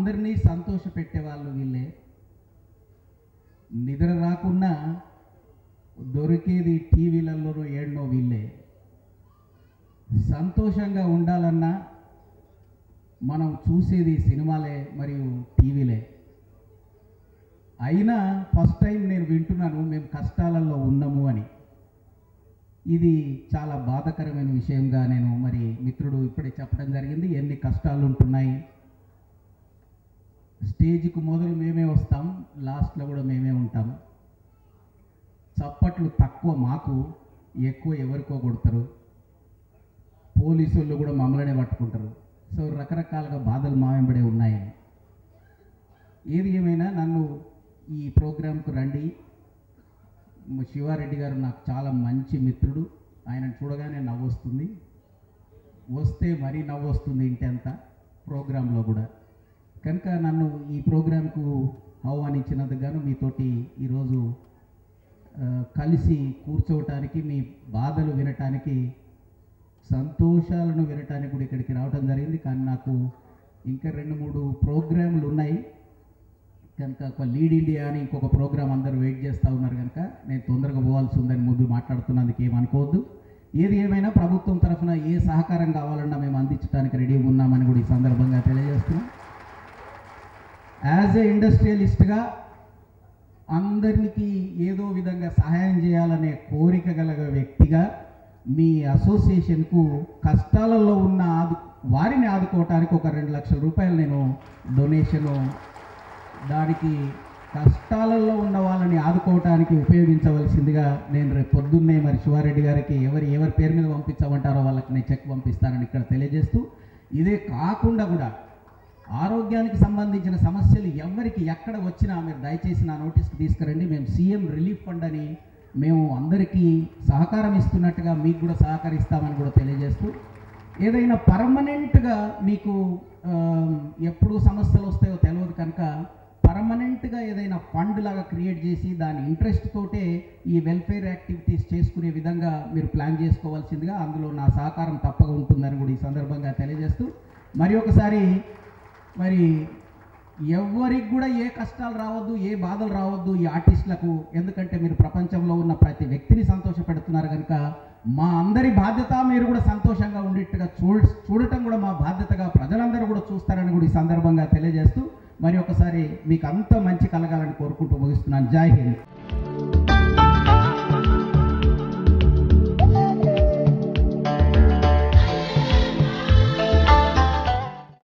అందరినీ సంతోష పెట్టేవాళ్ళు వీళ్ళే. నిద్ర రాకున్నా దొరికేది టీవీలలోనో ఏడనో వీళ్ళే. సంతోషంగా ఉండాలన్నా మనం చూసేది సినిమాలే మరియు టీవీలే. అయినా ఫస్ట్ టైం నేను వింటున్నాను మేము కష్టాలలో ఉన్నాము అని. ఇది చాలా బాధాకరమైన విషయంగా నేను మరి మిత్రుడు ఇప్పుడే చెప్పడం జరిగింది. ఎన్ని కష్టాలు ఉంటున్నాయి. స్టేజ్కు మొదలు మేమే వస్తాం, లాస్ట్లో కూడా మేమే ఉంటాం. చప్పట్లు తక్కువ మాకు, ఎక్కువ ఎవరికో కొడతారు. పోలీసు వాళ్ళు కూడా మమ్మల్నే పట్టుకుంటారు. సో రకరకాలుగా బాధలు మా వెంబడే ఉన్నాయి. ఏది ఏమైనా నన్ను ఈ ప్రోగ్రాంకు రండి. శివారెడ్డి గారు నాకు చాలా మంచి మిత్రుడు. ఆయనను చూడగానే నవ్వు వస్తుంది, వస్తే మరీ నవ్వు వస్తుంది ఇంటంతా ప్రోగ్రాంలో కూడా. కనుక నన్ను ఈ ప్రోగ్రాంకు ఆహ్వానించినందుకు గాను మీతోటి ఈరోజు కలిసి కూర్చోవటానికి, మీ బాధలు వినటానికి, సంతోషాలను వినటానికి కూడా ఇక్కడికి రావడం జరిగింది. కానీ నాకు ఇంకా 2-3 ప్రోగ్రాంలు ఉన్నాయి కనుక, ఒక లీడ్ ఇండియా అని ఇంకొక ప్రోగ్రాం అందరూ వెయిట్ చేస్తూ ఉన్నారు కనుక నేను తొందరగా పోవాల్సి ఉందని ముందు మాట్లాడుతున్నందుకు ఏమనుకోవద్దు. ఏది ఏమైనా ప్రభుత్వం తరఫున ఏ సహకారం కావాలన్నా మేము అందించడానికి రెడీగా ఉన్నామని కూడా ఈ సందర్భంగా తెలియజేస్తున్నాం. యాజ్ ఏ ఇండస్ట్రియలిస్ట్గా అందరికీ ఏదో విధంగా సహాయం చేయాలనే కోరిక గల వ్యక్తిగా మీ అసోసియేషన్కు కష్టాలలో ఉన్న వారిని ఆదుకోవటానికి ఒక 2 లక్షల రూపాయలు నేను డొనేషను దానికి కష్టాలలో ఉన్న వాళ్ళని ఆదుకోవటానికి ఉపయోగించవలసిందిగా నేను రేపు పొద్దున్నే మరి శివారెడ్డి గారికి ఎవరి పేరు మీద పంపించమంటారో వాళ్ళకి నేను చెక్ పంపిస్తానని ఇక్కడ తెలియజేస్తూ, ఇదే కాకుండా కూడా ఆరోగ్యానికి సంబంధించిన సమస్యలు ఎవరికి ఎక్కడ వచ్చినా మీరు దయచేసి నా నోటీస్కి తీసుకురండి. మేము సీఎం రిలీఫ్ ఫండ్ అని మేము అందరికీ సహకారం ఇస్తున్నట్టుగా మీకు కూడా సహకరిస్తామని కూడా తెలియజేస్తూ, ఏదైనా పర్మనెంట్గా మీకు ఎప్పుడు సమస్యలు వస్తాయో తెలియదు కనుక పర్మనెంట్గా ఏదైనా ఫండ్ లాగా క్రియేట్ చేసి దాని ఇంట్రెస్ట్ తోటే ఈ వెల్ఫేర్ యాక్టివిటీస్ చేసుకునే విధంగా మీరు ప్లాన్ చేసుకోవాల్సిందిగా, అందులో నా సహకారం తప్పగా ఉంటుందని కూడా ఈ సందర్భంగా తెలియజేస్తూ, మరి ఒకసారి మరి ఎవరికి కూడా ఏ కష్టాలు రావద్దు, ఏ బాధలు రావద్దు ఈ ఆర్టిస్టులకు. ఎందుకంటే మీరు ప్రపంచంలో ఉన్న ప్రతి వ్యక్తిని సంతోషపెడుతున్నారు కనుక మా అందరి బాధ్యత మీరు కూడా సంతోషంగా ఉండేట్టుగా చూడటం కూడా మా బాధ్యతగా ప్రజలందరూ కూడా చూస్తారని కూడా ఈ సందర్భంగా తెలియజేస్తూ, మరి ఒకసారి మీకు అంత మంచి కలగాలని కోరుకుంటూ ముగిస్తున్నాను. జై హింద్.